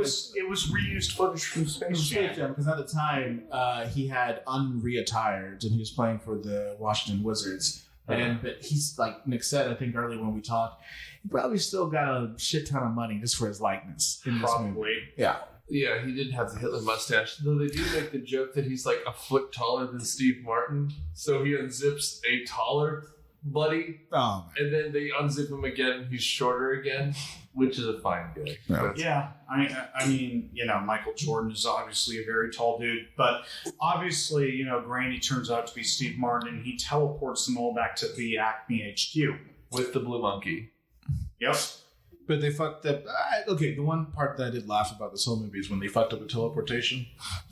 was reused footage from Space Jam. because at the time he had unreattired and he was playing for the Washington Wizards. But he's like Nick said, I think earlier when we talked, he probably still got a shit ton of money just for his likeness in this movie. Probably. Yeah. Yeah, he did have the Hitler mustache. Though they do make the joke that he's like a foot taller than Steve Martin. So he unzips a taller buddy, Oh, and then they unzip him again and he's shorter again, which is a fine gag. Yeah. Yeah, I mean, Michael Jordan is obviously a very tall dude, but obviously, Granny turns out to be Steve Martin, and he teleports them all back to the Acme HQ. With the blue monkey. Yep. but they fucked up. Okay, the one part that I did laugh about this whole movie is when they fucked up the teleportation,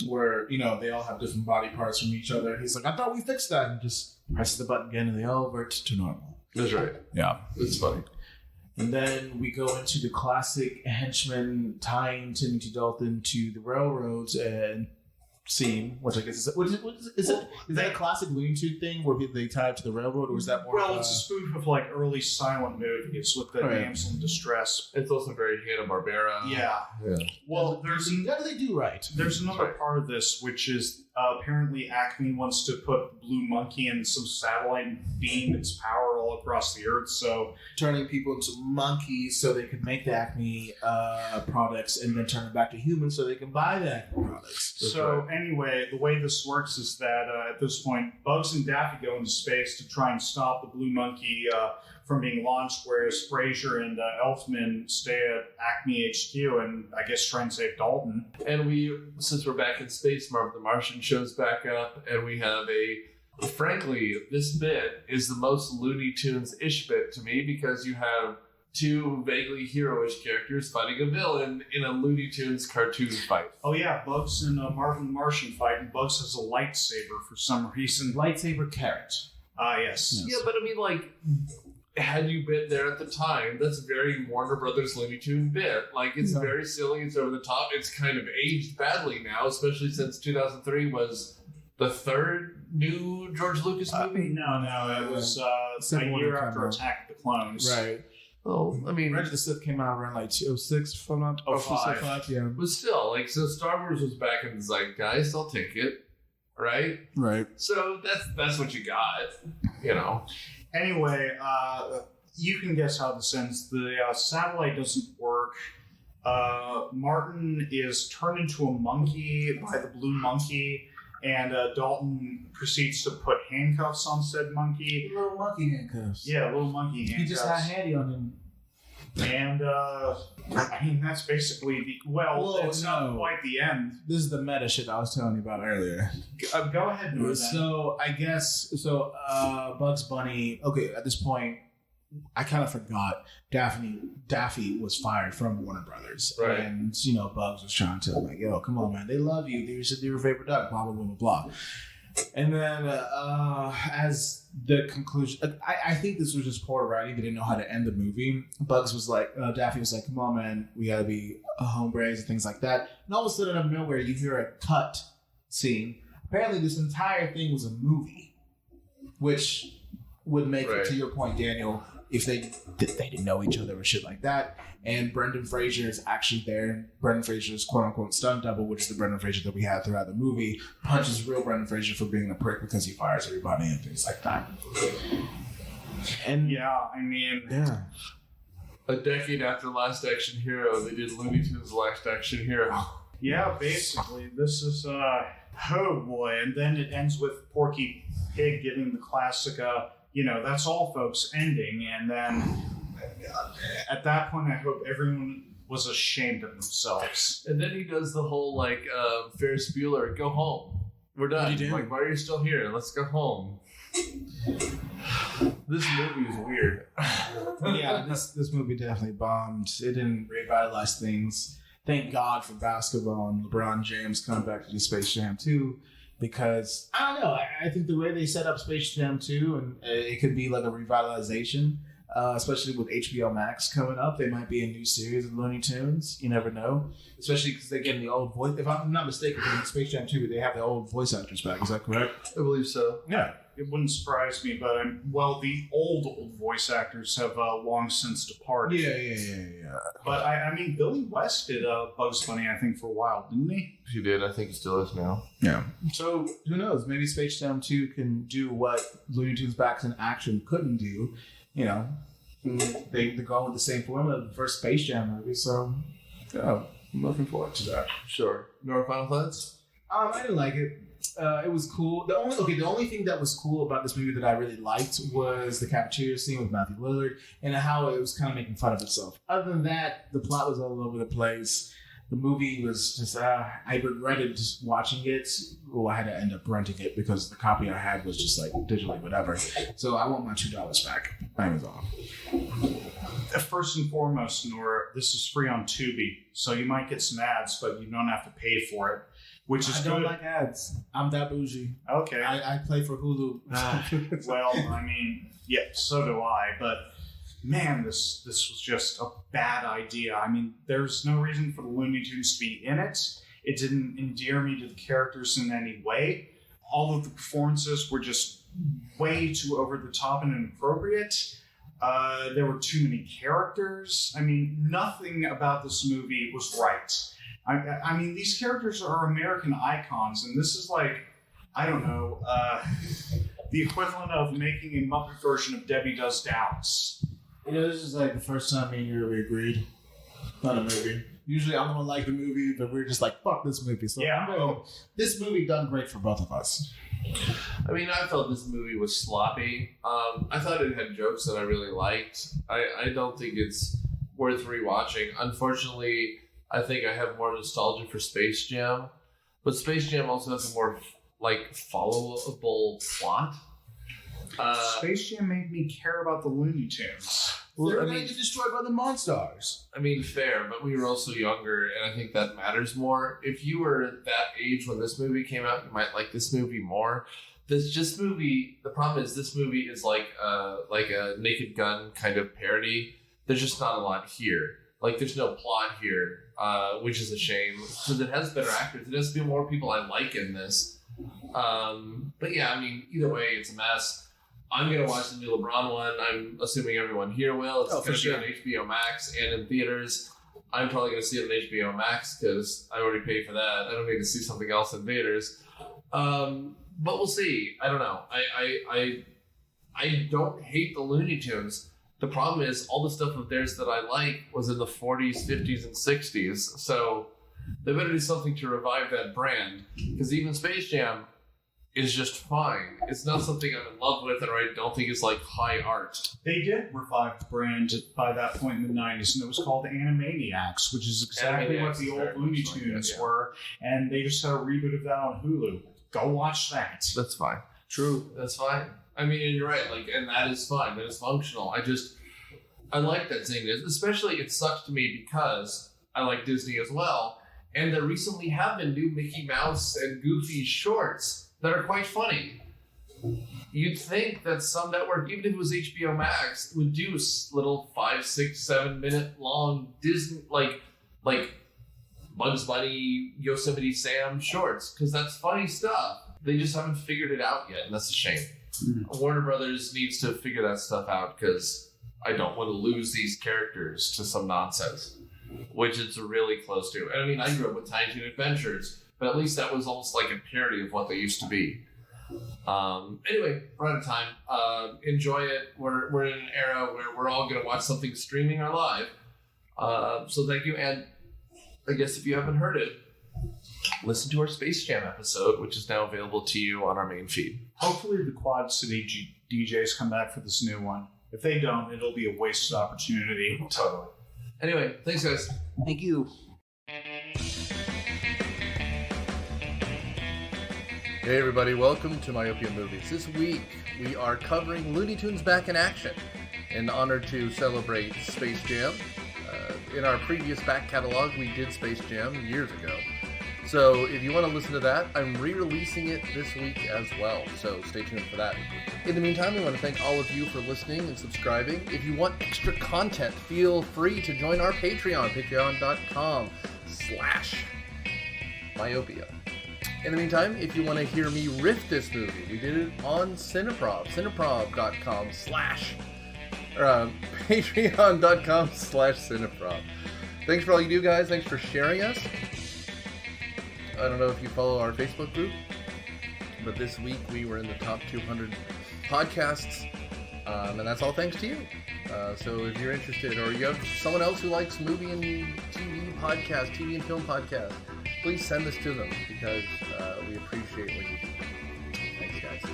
where they all have different body parts from each other. He's like, I thought we fixed that, and just presses the button again, and they all revert to normal. That's right. Yeah. It's funny. And then we go into the classic henchman tying Timothy Dalton to the railroads and scene, which I guess is that a classic Looney Tunes thing where they tie it to the railroad, or is that more? Well, it's a spoof of like early silent movies with the damsel in distress. It's also very Hanna-Barbera. Yeah. Well, what do they do right? There's another part of this, which is apparently Acme wants to put Blue Monkey in some satellite and beam its power all across the earth. So Turning people into monkeys so they can make the Acme products, and then turn them back to humans so they can buy the Acme products. So anyway, the way this works is that at this point, Bugs and Daffy go into space to try and stop the Blue Monkey from being launched, whereas Frasier and Elfman stay at Acme HQ and I guess try and save Dalton. And since we're back in space, Marv the Martian shows back up, and we have frankly, this bit is the most Looney Tunes-ish bit to me, because you have two vaguely heroish characters fighting a villain in a Looney Tunes cartoon fight. Oh yeah, Bugs and Marvin the Martian fight, and Bugs has a lightsaber for some reason. Lightsaber carrot. Yes. Yeah, but I mean, like, had you been there at the time, that's a very Warner Brothers Looney Tune bit. Like, it's very silly, it's over the top, it's kind of aged badly now, especially since 2003 was the third new George Lucas movie. No, it was a year after Attack of the Clones. Right. Well, I mean, Revenge of the Sith came out around like 2006, if I'm not 05. Yeah. but still, like, so Star Wars was back in the zeitgeist, I'll take it, right? Right. So that's what you got, Anyway, you can guess how this ends. The satellite doesn't work. Martin is turned into a monkey by the Blue Monkey, and Dalton proceeds to put handcuffs on said monkey. Little monkey handcuffs. Yeah, little monkey handcuffs. He just had handy on him. And, I mean, that's basically it's not quite the end. This is the meta shit I was telling you about earlier. Go ahead and do it then. So, I guess, Bugs Bunny, okay, at this point, I kind of forgot Daffy was fired from Warner Brothers. Right. And, Bugs was trying to, like, yo, come on, man, they love you. They said they're your favorite duck, blah, blah, blah, blah, blah. And then, as the conclusion, I think this was just poor writing. They didn't know how to end the movie. Bugs was like, Daffy was like, come on, man, we gotta be hombres and things like that. And all of a sudden, out of nowhere, you hear a cut scene. Apparently, this entire thing was a movie, which would make it, to your point, Daniel, if they didn't know each other or shit like that. And Brendan Fraser is actually there. Brendan Fraser's quote-unquote stunt double, which is the Brendan Fraser that we had throughout the movie, punches real Brendan Fraser for being a prick because he fires everybody and things like that. And yeah, I mean... Yeah. A decade after Last Action Hero, they did Looney Tunes Last Action Hero. Yeah, basically. This is, oh boy. And then it ends with Porky Pig giving the classic, that's all, folks, ending. And then at that point, I hope everyone was ashamed of themselves. And then he does the whole, like, Ferris Bueller, go home. We're done. What are you doing? Like, why are you still here? Let's go home. This movie is weird. Yeah, this movie definitely bombed. It didn't revitalize things. Thank God for basketball and LeBron James coming back to do Space Jam 2. Because, I don't know, I think the way they set up Space Jam 2, and it could be like a revitalization, especially with HBO Max coming up. There might be a new series of Looney Tunes. You never know. Especially because they're getting the old voice. If I'm not mistaken, in Space Jam 2, they have the old voice actors back. Is that correct? I believe so. Yeah. It wouldn't surprise me, but the old voice actors have long since departed. Yeah. But I mean, Billy West did Bugs Bunny, I think, for a while, didn't he? He did. I think he still is now. Yeah. So who knows? Maybe Space Jam 2 can do what Looney Tunes Back in Action couldn't do. You know, they're going with the same formula of the first Space Jam movie. So, yeah, I'm looking forward to that. Sure. Your final thoughts? I didn't like it. It was cool. The only thing that was cool about this movie that I really liked was the cafeteria scene with Matthew Lillard and how it was kind of making fun of itself. Other than that, the plot was all over the place. The movie was just, I regretted just watching it. Well, I had to end up renting it because the copy I had was just like digitally whatever. So I want my $2 back. Amazon. First and foremost, Nora, this is free on Tubi, so you might get some ads, but you don't have to pay for it, which is I don't like ads. I'm that bougie. Okay. I play for Hulu. Well, I mean, yeah, so do I, but man, this was just a bad idea. I mean, there's no reason for the Looney Tunes to be in it. It didn't endear me to the characters in any way. All of the performances were just way too over the top and inappropriate. There were too many characters. I mean, nothing about this movie was right. I mean, these characters are American icons, and this is like, I don't know, the equivalent of making a Muppet version of Debbie Does Dallas. You know, this is like the first time me and you really agreed on a movie. Usually I'm gonna like the movie, but we're just like, fuck this movie. So yeah, this movie done great for both of us. I mean, I felt this movie was sloppy. I thought it had jokes that I really liked. I don't think it's worth rewatching. Unfortunately, I think I have more nostalgia for Space Jam, but Space Jam also has a more followable plot. Space Jam made me care about the Looney Tunes. They're going to get destroyed by the Monstars. I mean, fair, but we were also younger, and I think that matters more. If you were that age when this movie came out, you might like this movie more. The problem is this movie is like a Naked Gun kind of parody. There's just not a lot here. Like, there's no plot here, which is a shame, because it has better actors. It has more people I like in this. But yeah, I mean, either way, it's a mess. I'm going to watch the new LeBron one. I'm assuming everyone here will. It's going to be on HBO Max and in theaters. I'm probably going to see it on HBO Max because I already paid for that. I don't need to see something else in theaters. But we'll see. I don't know. I don't hate the Looney Tunes. The problem is all the stuff of theirs that I like was in the 40s, 50s, and 60s. So they better do something to revive that brand. Because even Space Jam is just fine. It's not something I'm in love with, or I don't think it's like high art. They did revive the brand by that point in the 90s, and it was called Animaniacs, which is exactly what the old Looney Tunes were. And they just had a reboot of that on Hulu. Go watch that. That's fine. True. That's fine. I mean, and you're right. Like, and that is fine. That is functional. I like that thing. Especially, it sucks to me because I like Disney as well, and there recently have been new Mickey Mouse and Goofy shorts that are quite funny. You'd think that some network, even if it was HBO Max, would do little 5, 6, 7 minute long Disney like Bugs Bunny, Yosemite Sam shorts, because that's funny stuff. They just haven't figured it out yet, and that's a shame. Warner Brothers needs to figure that stuff out, because I don't want to lose these characters to some nonsense, which it's really close to. And I mean, I grew up with Tiny Toon Adventures, but at least that was almost like a parody of what they used to be. Anyway, we're out of time. Enjoy it. We're in an era where we're all going to watch something streaming or live. So thank you. And I guess if you haven't heard it, listen to our Space Jam episode, which is now available to you on our main feed. Hopefully the Quad City DJs come back for this new one. If they don't, it'll be a wasted opportunity. Totally. Anyway, thanks, guys. Thank you. Hey everybody, welcome to Myopia Movies. This week we are covering Looney Tunes Back in Action in honor to celebrate Space Jam. In our previous back catalog we did Space Jam years ago, So if you want to listen to that, I'm re-releasing it this week as well. So stay tuned for that. In the meantime, we want to thank all of you for listening and subscribing. If you want extra content, feel free to join our Patreon, patreon.com/myopia. In the meantime, if you want to hear me riff this movie, we did it on Cineprov, patreon.com/Cineprov. Thanks for all you do, guys. Thanks for sharing us. I don't know if you follow our Facebook group, but this week we were in the top 200 podcasts, and that's all thanks to you. So if you're interested, or you have someone else who likes movie and TV podcasts, TV and film podcasts, please send this to them, because we appreciate what you do. Thanks, guys.